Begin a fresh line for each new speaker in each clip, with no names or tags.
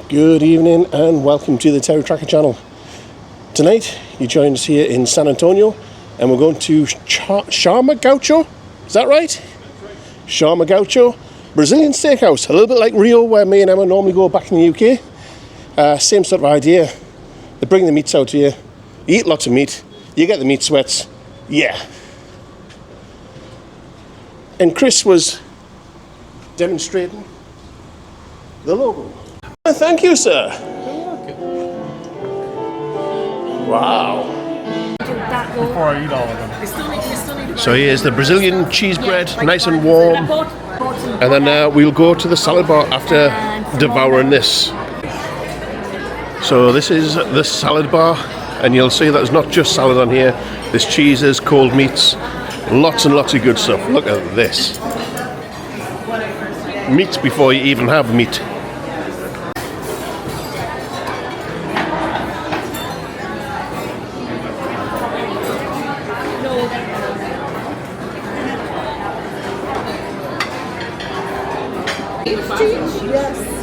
Good evening and welcome to the TerryTracker channel. Tonight you join us here in San Antonio and we're going to Chama Gaucha, is that right? Chama Gaucha, Brazilian Steakhouse, a little bit like Rio where me and Emma normally go back in the UK. Same sort of idea. They bring the meats out here, you eat lots of meat, you get the meat sweats, yeah. And Chris was demonstrating the logo. Thank you, sir. Wow.
Before I eat all of them.
So here's the Brazilian cheese bread, nice and warm. And then we'll go to the salad bar after devouring this. So this is the salad bar, and you'll see that there's not just salad on here. There's cheeses, cold meats, lots and lots of good stuff. Look at this. Meats before you even have meat.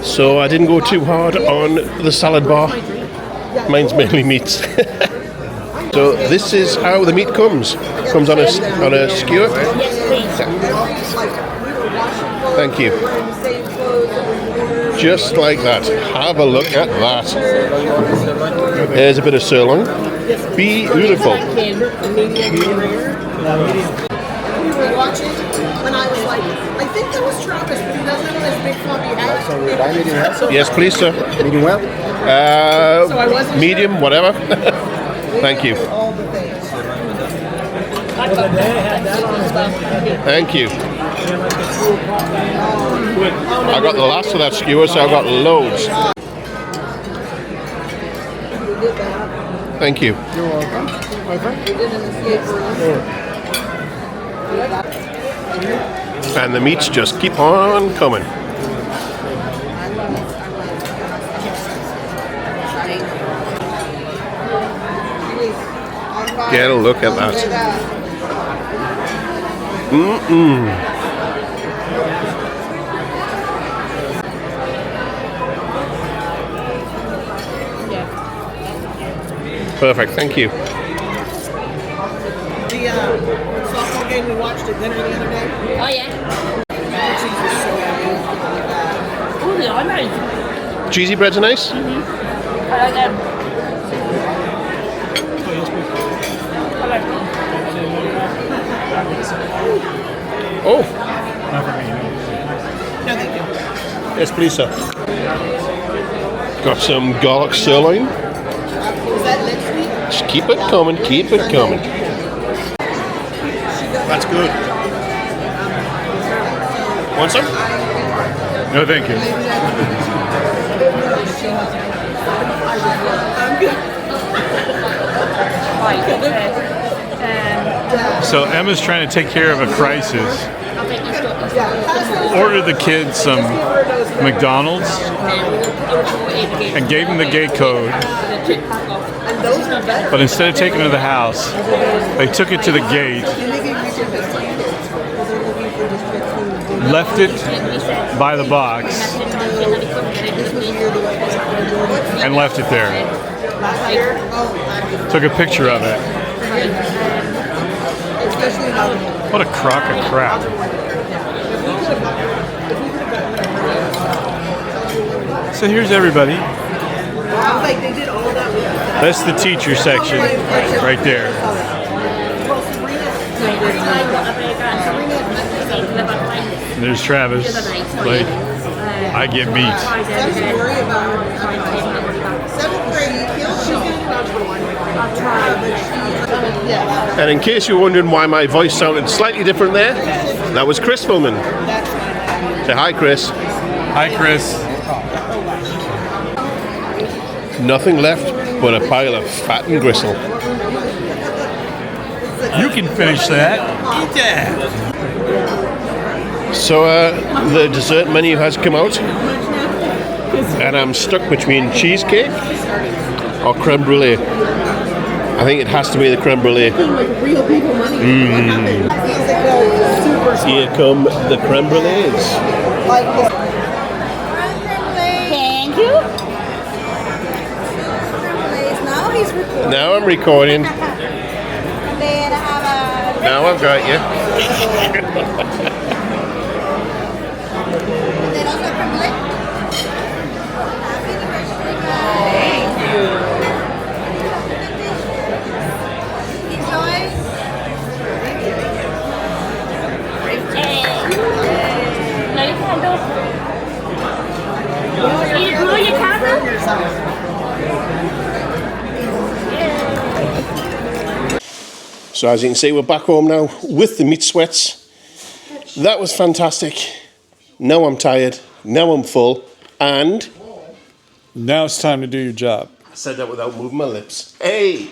So I didn't go too hard on the salad bar. Mine's mainly meats. So this is how the meat comes. Comes on a skewer. Thank you. Just like that. Have a look at that. There's a bit of sirloin. Beautiful.
We were watching when I was like, I think that was Travis, but he doesn't have his big floppy head.
So ribeye medium well?
Yes, please, sir.
Medium well?
So I wasn't
medium, whatever. Thank you.
all the things.
Thank you. I got the last of that skewer, so I've got loads. Thank you.
You're welcome. My friend?
And the meats just keep on coming. Get a look at that. Perfect, thank you.
The softball game we watched at dinner the other day.
Oh yeah. Oh, they are nice.
Cheesy breads are nice?
I like them. I like them.
Oh,
No, thank you.
yes please, sir. Got some garlic sirloin.
Was that next week?
Just keep it coming, keep it coming. That's good. Want some?
No, thank you. So Emma's trying to take care of a crisis. Ordered the kids some McDonald's and gave them the gate code. But instead of taking it to the house, they took it to the gate, left it by the box, and left it there. Took a picture of it. What a crock of crap. So here's everybody. That's the teacher section right there. And there's Travis. Like, I get meat.
And in case you're wondering why my voice sounded slightly different there, that was Chris filming. Say hi, Chris.
Hi, Chris.
Nothing left but a pile of fat and gristle.
You can finish that. Eat that.
So the dessert menu has come out, and I'm stuck between cheesecake or creme brulee. I think it has to be the creme brulee. Here come the creme brulees.
Thank you.
I'm recording.
Then I have
Now I've got you.
then also crumbling. Thank you. Enjoy.
Now you can do. You glue your camera?
So as you can see, we're back home now with the meat sweats. That was fantastic. Now I'm tired. Now I'm full. And
Now it's time to do your job.
I said that without moving my lips. Hey!